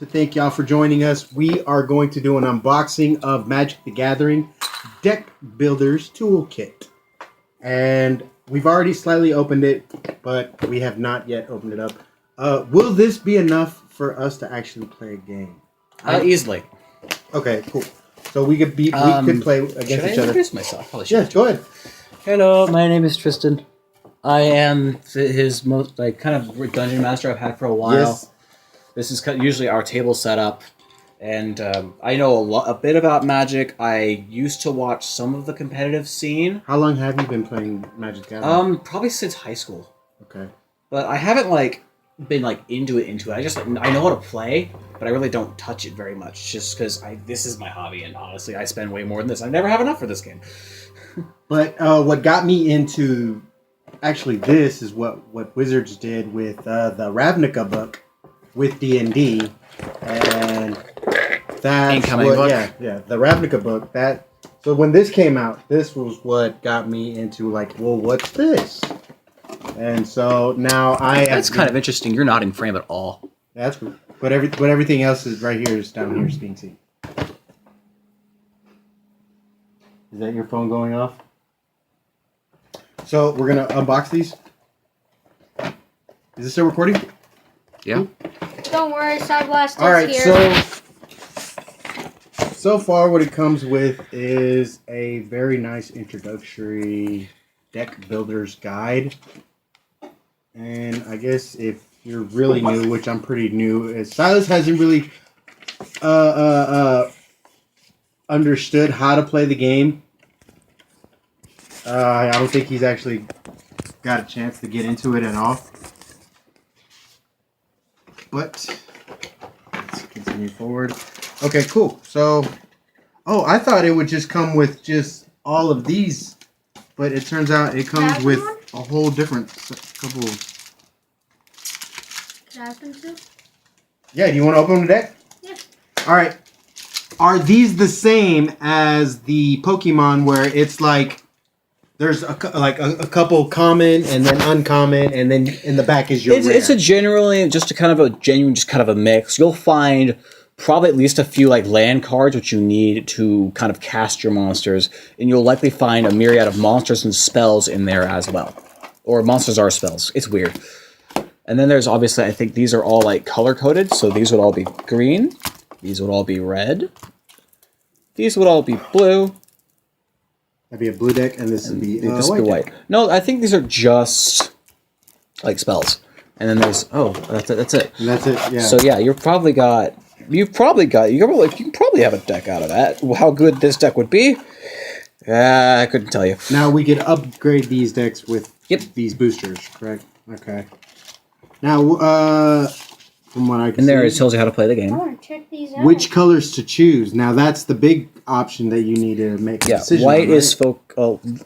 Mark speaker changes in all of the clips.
Speaker 1: To thank y'all for joining us. We are going to do an unboxing of Magic the Gathering Deck Builders Toolkit. And we've already slightly opened it, but we have not yet opened it up. Will this be enough for us to actually play a game?
Speaker 2: Easily.
Speaker 1: Okay, cool. So we could play against each other.
Speaker 2: Introduce myself? Probably should.
Speaker 1: Yes, go ahead.
Speaker 2: Hello, my name is Tristan. I am his most kind of dungeon master I've had for a while.
Speaker 1: Yes.
Speaker 2: This is usually our table setup, and I know a bit about Magic. I used to watch some of the competitive scene.
Speaker 1: How long have you been playing Magic the Gathering?
Speaker 2: Probably since high school.
Speaker 1: Okay.
Speaker 2: But I haven't been into it. I just I know how to play, but I really don't touch it very much, just because this is my hobby, and honestly, I spend way more than this. I never have enough for this game.
Speaker 1: But what got me into actually this is what Wizards did with the Ravnica book with D&D, and that's
Speaker 2: Incoming
Speaker 1: what,
Speaker 2: book?
Speaker 1: yeah, the Ravnica book. So when this came out, this was what got me into well, what's this? And so now
Speaker 2: That's kind of interesting. You're not in frame at all.
Speaker 1: That's cool. But everything else is right here, is down here, is being seen. Is that your phone going off? So we're gonna unbox these. Is this still recording?
Speaker 2: Yeah.
Speaker 3: Don't worry, Side Blast is
Speaker 1: All right.
Speaker 3: here.
Speaker 1: So far, what it comes with is a very nice introductory deck builder's guide. And I guess if you're really new, which I'm pretty new, Silas hasn't really understood how to play the game. I don't think he's actually got a chance to get into it at all. But let's continue forward. Okay, cool. So, I thought it would just come with just all of these, but it turns out it comes with a whole different couple.
Speaker 3: Can I open too?
Speaker 1: Yeah, do you want to open the deck?
Speaker 3: Yeah.
Speaker 1: All right. Are these the same as the Pokemon where it's there's a couple common and then uncommon, and then in the back is your rare?
Speaker 2: It's a generally just a kind of a mix. You'll find probably at least a few land cards which you need to kind of cast your monsters, and you'll likely find a myriad of monsters and spells in there as well. Or monsters are spells. It's weird. And then there's obviously, I think these are all color coded, so these would all be green, these would all be red, these would all be blue.
Speaker 1: That'd be a blue deck, and this would be
Speaker 2: white. No, I think these are just spells. And then there's that's it.
Speaker 1: And that's it. Yeah.
Speaker 2: So yeah, you can probably have a deck out of that. How good this deck would be, I couldn't tell you.
Speaker 1: Now we could upgrade these decks with these boosters, correct? Okay. Now, from what I can see,
Speaker 2: it tells you how to play the game.
Speaker 3: I want to check these out.
Speaker 1: which colors to choose. Now that's the big option that you need to make a decision
Speaker 2: white
Speaker 1: on,
Speaker 2: is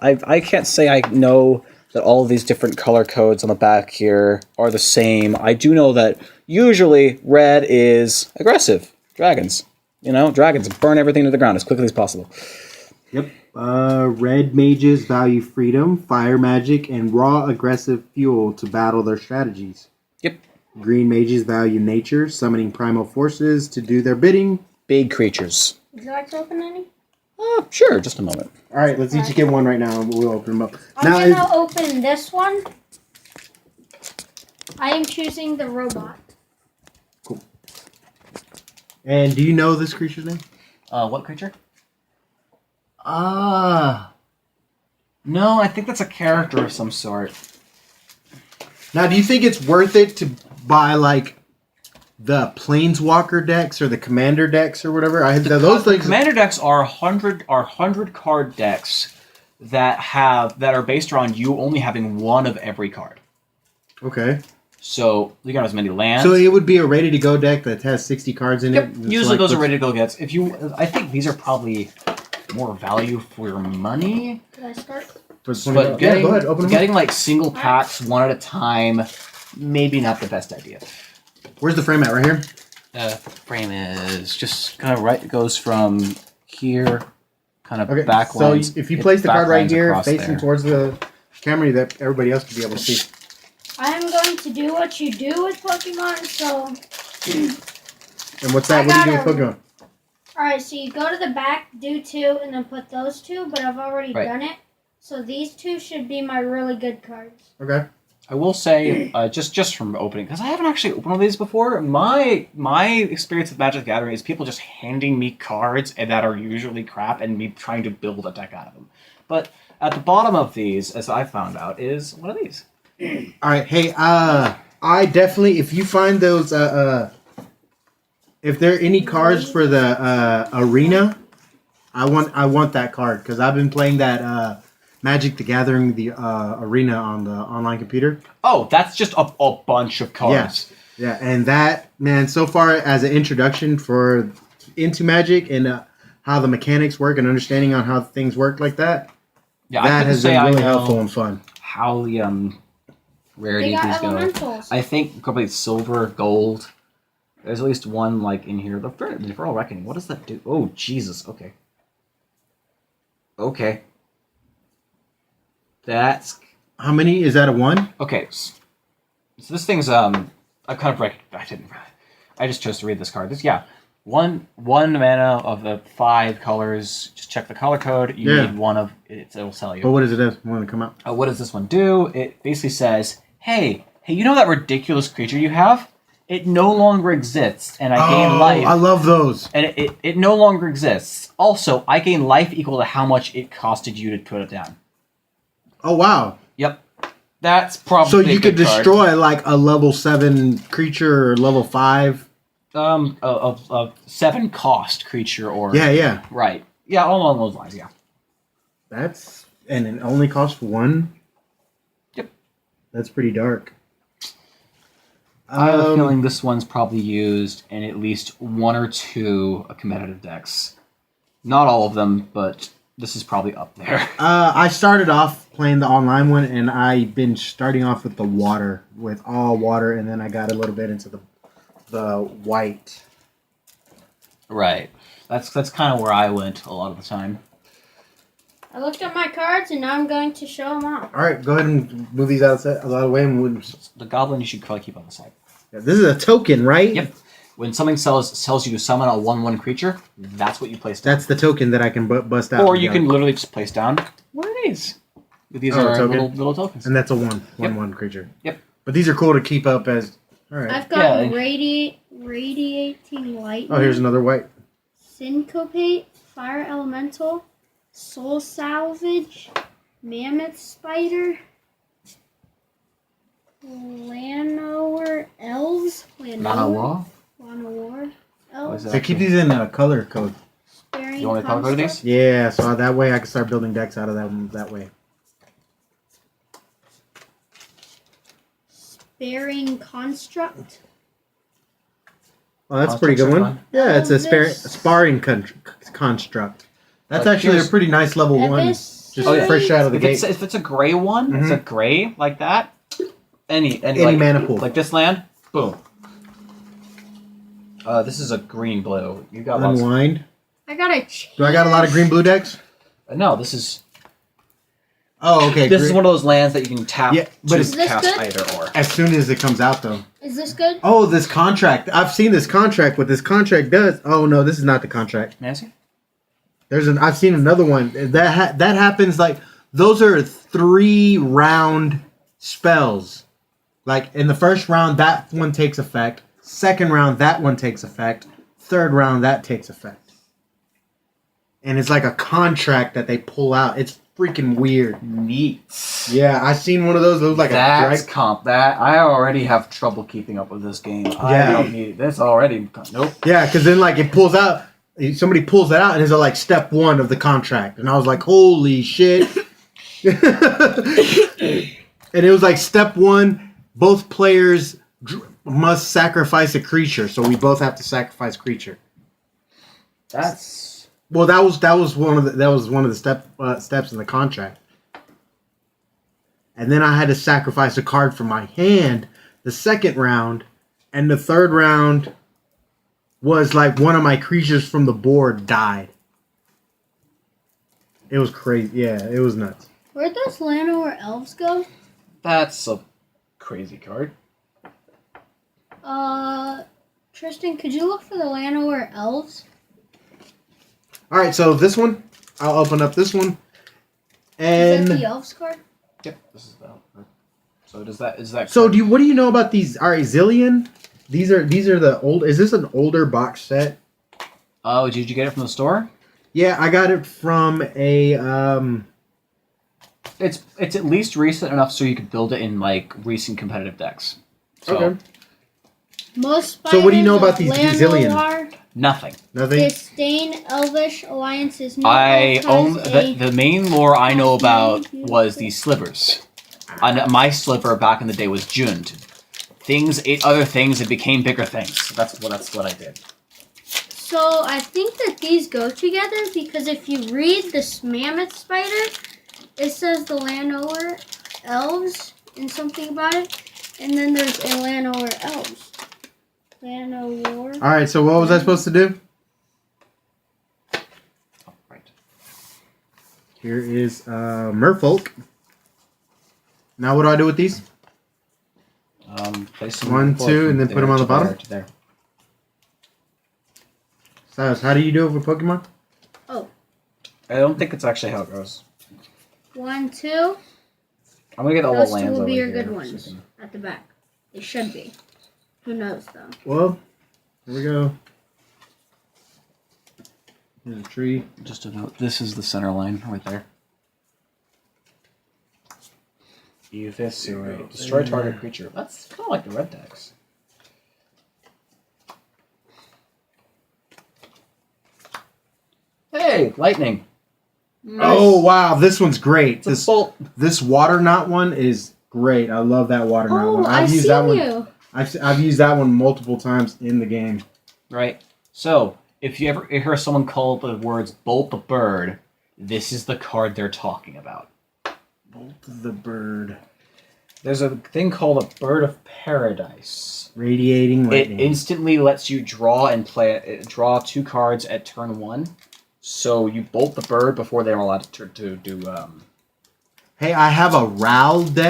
Speaker 2: I can't say I know that all of these different color codes on the back here are the same. I do know that usually red is aggressive. Dragons. Dragons burn everything to the ground as quickly as possible.
Speaker 1: Yep. Red mages value freedom, fire magic, and raw aggressive fuel to battle their strategies.
Speaker 2: Yep.
Speaker 1: Green mages value nature, summoning primal forces to do their bidding.
Speaker 2: Big creatures.
Speaker 3: Would you like to open any?
Speaker 2: Sure, just a moment.
Speaker 1: All right, let's each get one right now, and we'll open them up.
Speaker 3: I'm going to open this one. I am choosing the robot.
Speaker 1: Cool. And do you know this creature's name?
Speaker 2: What creature? No, I think that's a character of some sort.
Speaker 1: Now, do you think it's worth it to buy the Planeswalker decks or the Commander decks or whatever?
Speaker 2: The Commander decks are 100 card decks that are based around you only having one of every card.
Speaker 1: Okay.
Speaker 2: So you got as many lands.
Speaker 1: So it would be a ready to go deck that has 60 cards in it.
Speaker 2: Usually those are ready to go gets. I think these are probably more value for your money.
Speaker 3: Did I start?
Speaker 2: But
Speaker 1: go ahead, open them
Speaker 2: getting single packs one at a time, maybe not the best idea.
Speaker 1: Where's the frame at? Right here?
Speaker 2: The frame is just kind of right. It goes from here, kind of back lines.
Speaker 1: So if you place the card right here, facing towards the camera, that everybody else could be able to see.
Speaker 3: I am going to do what you do with Pokemon, so
Speaker 1: And what's that?
Speaker 3: I
Speaker 1: What are you
Speaker 3: got
Speaker 1: doing, Pokemon?
Speaker 3: Alright, so you go to the back, do 2, and then put those 2, but I've already
Speaker 2: Right.
Speaker 3: done it. So these 2 should be my really good cards.
Speaker 1: Okay.
Speaker 2: I will say, just from opening, because I haven't actually opened one of these before. My experience with Magic the Gathering is people just handing me cards and that are usually crap, and me trying to build a deck out of them. But at the bottom of these, as I found out, is one of these.
Speaker 1: All right. Hey, I definitely, if you find those, if there are any cards for the arena, I want that card because I've been playing that Magic the Gathering the arena on the online computer.
Speaker 2: Oh, that's just a bunch of cards.
Speaker 1: Yeah, and that, man, so far as an introduction into Magic and how the mechanics work and understanding on how things work like that,
Speaker 2: Yeah,
Speaker 1: that has been really helpful and fun.
Speaker 2: How the rarity
Speaker 3: They
Speaker 2: of
Speaker 3: got
Speaker 2: these go.
Speaker 3: elementals.
Speaker 2: I think probably silver, gold. There's at least one like in here. For all reckoning, what does that do? Oh Jesus! Okay. Okay. That's
Speaker 1: How many? Is that a 1?
Speaker 2: okay. So this thing's I kind of I just chose to read this card. One mana of the 5 colors. Just check the color code. You need one of it. It'll tell you.
Speaker 1: But what does it do? Want to come out?
Speaker 2: What does this one do? It basically says, hey, you know that ridiculous creature you have? It no longer exists, and I gain life.
Speaker 1: I love those.
Speaker 2: And it no longer exists. Also, I gain life equal to how much it costed you to put it down.
Speaker 1: Oh, wow.
Speaker 2: Yep. That's probably
Speaker 1: So you
Speaker 2: a
Speaker 1: could
Speaker 2: good card.
Speaker 1: destroy like a level 7 creature or level 5.
Speaker 2: A 7 cost creature or...
Speaker 1: Yeah.
Speaker 2: Right. Yeah, all along those lines, yeah.
Speaker 1: And it only costs 1?
Speaker 2: Yep.
Speaker 1: That's pretty dark.
Speaker 2: I have a feeling this one's probably used in at least 1 or 2 competitive decks. Not all of them, but this is probably up there.
Speaker 1: I started off playing the online one, and I've been starting off with with all water, and then I got a little bit into the white.
Speaker 2: Right. That's kind of where I went a lot of the time.
Speaker 3: I looked at my cards, and now I'm going to show them off.
Speaker 1: All right, go ahead and move these out of the way.
Speaker 2: The goblin you should probably keep on the side.
Speaker 1: This is a token, right?
Speaker 2: Yep. When something tells you to summon a 1/1 creature, that's what you place down.
Speaker 1: That's the token that I can bust out.
Speaker 2: Or you can literally just place down one of these. These are little tokens.
Speaker 1: And that's a 1/1 creature.
Speaker 2: Yep.
Speaker 1: But these are cool to keep up as... All right.
Speaker 3: I've got Radiating Lightning.
Speaker 1: Oh, here's another white.
Speaker 3: Syncopate, Fire Elemental, Soul Salvage, Mammoth Spider, Llanowar Elves.
Speaker 2: Llanowar?
Speaker 3: Llanowar
Speaker 2: Oh, is
Speaker 3: Elves.
Speaker 1: So keep these in a color code.
Speaker 3: Sparing
Speaker 2: You want to color code these?
Speaker 1: Yeah, so that way I can start building decks out of that way.
Speaker 3: Sparing Construct.
Speaker 1: Oh, that's a pretty good one. Yeah, it's a sparring construct. That's actually a pretty nice level 1. Just fresh out of the gate.
Speaker 2: If it's a gray one, it's a gray like that. Any
Speaker 1: mana pool.
Speaker 2: Like this land, boom. This is a green-blue. You got lots.
Speaker 1: Unwind.
Speaker 3: I got a chance.
Speaker 1: Do I got a lot of green-blue decks?
Speaker 2: No, this is...
Speaker 1: Oh, okay.
Speaker 2: This is one of those lands that you can tap
Speaker 1: but
Speaker 3: Is this
Speaker 2: cast
Speaker 3: good?
Speaker 2: either or.
Speaker 1: As soon as it comes out, though.
Speaker 3: Is this good?
Speaker 1: Oh, this contract. I've seen this contract. What this contract does... Oh, no, this is not the contract.
Speaker 2: Nancy?
Speaker 1: I've seen another one. That happens like... Those are 3-round spells. Like, in the first round, that one takes effect. Second round, that one takes effect. Third round, that takes effect. And it's like a contract that they pull out. It's freaking weird.
Speaker 2: Neat.
Speaker 1: Yeah, I seen one of those. It was like
Speaker 2: That's
Speaker 1: a
Speaker 2: comp. I already have trouble keeping up with this game. I don't need this already. Nope.
Speaker 1: Yeah, because then like it pulls out. Somebody pulls that out, and it's like step 1 of the contract, and I was like, holy shit! And it was like step 1. Both players must sacrifice a creature, so we both have to sacrifice creature.
Speaker 2: That's
Speaker 1: Well, that was one of the steps in the contract. And then I had to sacrifice a card from my hand the second round, and the third round was like one of my creatures from the board died. It was crazy. Yeah, it was nuts.
Speaker 3: Where'd those Llanowar Elves go?
Speaker 2: a crazy card.
Speaker 3: Tristan, could you look for the Llanowar elves?
Speaker 1: All right, so this one, I'll open up this one, and
Speaker 3: Is that the elves card?
Speaker 2: Yep, this is the. So is that?
Speaker 1: so what do you know about these? All right, Zillion. These are the old. Is this an older box set?
Speaker 2: Oh, did you get it from the store?
Speaker 1: Yeah, I got it from a.
Speaker 2: It's at least recent enough so you could build it in like recent competitive decks. So,
Speaker 1: Okay.
Speaker 3: Most
Speaker 1: So what do you know about
Speaker 3: spiders
Speaker 1: these
Speaker 3: of
Speaker 1: Zillion?
Speaker 3: Llanowar
Speaker 2: nothing.
Speaker 1: Nothing.
Speaker 3: disdain elvish alliances. No
Speaker 2: I
Speaker 3: elf
Speaker 2: own
Speaker 3: has a-
Speaker 2: the main lore I know about
Speaker 3: Fascinating.
Speaker 2: was these slivers. And my sliver back in the day was Jund. Things ate other things and became bigger things. That's what I did.
Speaker 3: So I think that these go together because if you read this mammoth spider, it says the Llanowar elves and something about it, and then there's a Llanowar elves. Llanowar.
Speaker 1: All right. So what was I supposed to do?
Speaker 2: Oh, right.
Speaker 1: Here is Merfolk. Now what do I do with these?
Speaker 2: Place them
Speaker 1: 1,
Speaker 2: from
Speaker 1: 2, and then
Speaker 2: there
Speaker 1: put them on
Speaker 2: to
Speaker 1: the bottom?
Speaker 2: there to there.
Speaker 1: Silas, how do you do it with Pokemon?
Speaker 3: Oh,
Speaker 2: I don't think it's actually how it goes.
Speaker 3: 1, 2.
Speaker 2: I'm gonna get all
Speaker 3: Those
Speaker 2: the
Speaker 3: two
Speaker 2: lands
Speaker 3: will be
Speaker 2: over
Speaker 3: your
Speaker 2: here,
Speaker 3: good
Speaker 2: so
Speaker 3: ones
Speaker 2: you can-
Speaker 3: at the back. They should be. Who knows though?
Speaker 1: Well, here we go. Here's a tree.
Speaker 2: Just a note. This is the center line right there. Eviscerate. Destroy target creature. That's kind of like the red decks. Hey, lightning.
Speaker 1: Oh wow, this one's great.
Speaker 2: It's a bolt.
Speaker 1: This water knot one is great. I love that water knot
Speaker 3: Oh,
Speaker 1: one.
Speaker 3: I've
Speaker 1: used
Speaker 3: seen
Speaker 1: that one.
Speaker 3: you.
Speaker 1: I've used that one multiple times in the game.
Speaker 2: Right. So, if you ever hear someone call the words "bolt the bird," this is the card they're talking about.
Speaker 1: Bolt the bird.
Speaker 2: There's a thing called a Bird of Paradise.
Speaker 1: Radiating lightning.
Speaker 2: It instantly lets you draw and draw 2 cards at turn 1. So you bolt the bird before they're allowed to do.
Speaker 1: Hey, I have a Ral deck.